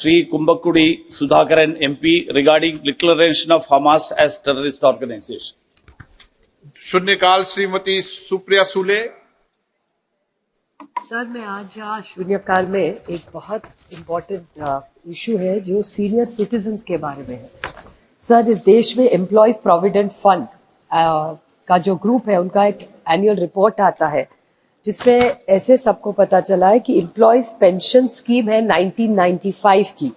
Sri Kumbakudi Sudhakaran MP regarding declaration of Hamas as terrorist organization. शून्यकाल Shrimati Supriya Sule. Sir, मैं आज यहाँ शून्यकाल में एक बहुत इम्पोर्टेंट इशू है जो सीनियर सिटीजन्स के बारे में है। सर, इस देश में एम्प्लॉयज प्रोविडेंट फंड का जो ग्रुप है उनका एक एनुअल रिपोर्ट आता है जिसमें ऐसे सबको पता चला है कि एम्प्लॉयज पेंशन स्कीम है 1995 की।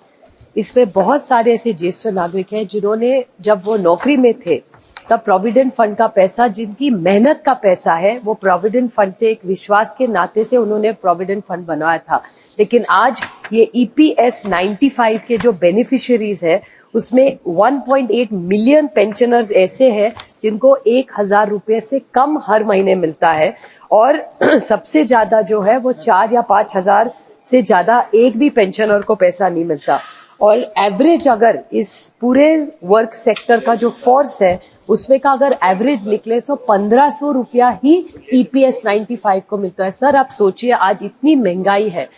इसमें बहुत सारे ऐसे ज्येष्ठ नागरिक हैं जिन्होंने जब वो नौकरी में थे तब प्रोविडेंट फंड का पैसा, जिनकी मेहनत का पैसा है, वो प्रोविडेंट फंड से एक विश्वास के नाते से उन्होंने प्रोविडेंट फंड बनवाया था। लेकिन आज ये EPS 95 के जो बेनिफिशियरीज है उसमें 1.8 मिलियन पेंशनर्स ऐसे हैं जिनको 1,000 रुपये से कम हर महीने मिलता है और सबसे ज्यादा जो है वो 4 या 5 हजार से ज्यादा एक भी पेंशनर को पैसा नहीं मिलता। और एवरेज अगर इस पूरे वर्क सेक्टर का जो फोर्स है उसमें का अगर एवरेज निकले तो 1,500 रुपया ही EPS 95 को मिलता है। सर, आप सोचिए आज इतनी महंगाई है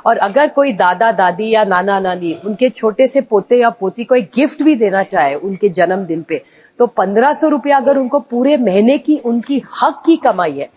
और अगर कोई दादा दादी या नाना नानी उनके छोटे से पोते या पोती को एक गिफ्ट भी देना चाहे उनके जन्मदिन पे, तो 1,500 रुपया अगर उनको पूरे महीने की उनकी हक की कमाई है,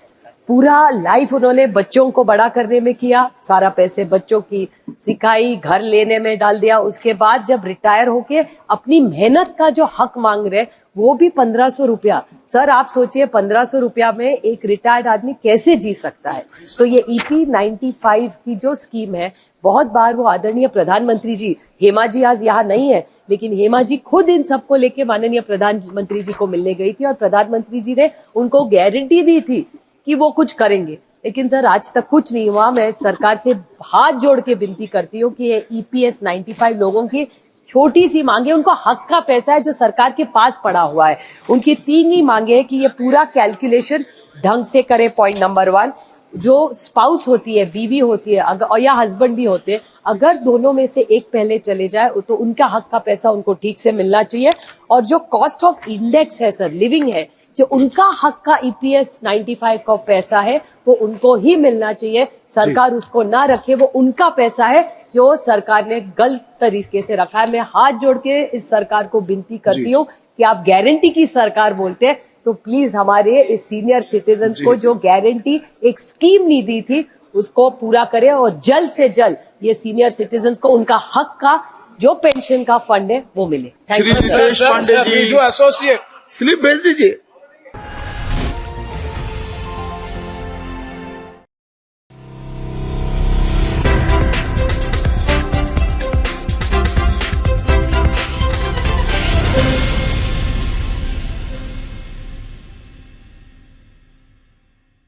पूरा लाइफ उन्होंने बच्चों को बड़ा करने में किया, सारा पैसे बच्चों की सिखाई, घर लेने में डाल दिया, उसके बाद जब रिटायर होके अपनी मेहनत का जो हक मांग रहे वो भी 1,500 रुपया। सर, आप सोचिए 1,500 रुपया में एक रिटायर्ड आदमी कैसे जी सकता है। तो ये EP 95 की जो स्कीम है, बहुत बार वो आदरणीय प्रधानमंत्री जी, हेमा जी आज यहाँ नहीं है, लेकिन हेमा जी खुद इन सबको लेके माननीय प्रधानमंत्री जी को मिलने गई थी और प्रधानमंत्री जी ने उनको गारंटी दी थी कि वो कुछ करेंगे। लेकिन सर, आज तक कुछ नहीं हुआ। मैं सरकार से हाथ जोड़ के विनती करती हूँ कि ये EPS 95 लोगों की छोटी सी मांगे, उनको हक का पैसा है जो सरकार के पास पड़ा हुआ है, उनकी 3 ही मांगे है कि ये पूरा कैलकुलेशन ढंग से करे। पॉइंट नंबर 1, जो स्पाउस होती है, बीवी होती है अगर या हस्बैंड भी होते हैं, अगर दोनों में से एक पहले चले जाए तो उनका हक का पैसा उनको ठीक से मिलना चाहिए। और जो कॉस्ट ऑफ इंडेक्स है सर, लिविंग है, जो उनका हक का EPS 95 का पैसा है वो उनको ही मिलना चाहिए। सरकार उसको ना रखे, वो उनका पैसा है जो सरकार ने गलत तरीके से रखा है। मैं हाथ जोड़ के इस सरकार को विनती करती हूँ कि आप गारंटी की सरकार बोलते हैं तो प्लीज हमारे इस सीनियर सिटीजन्स को जो गारंटी एक स्कीम नहीं दी थी उसको पूरा करें और जल्द से जल्द ये सीनियर सिटीजन्स को उनका हक का जो पेंशन का फंड है वो मिले। Thank you. Shri Pandey ji, associate slip भेज दीजिए।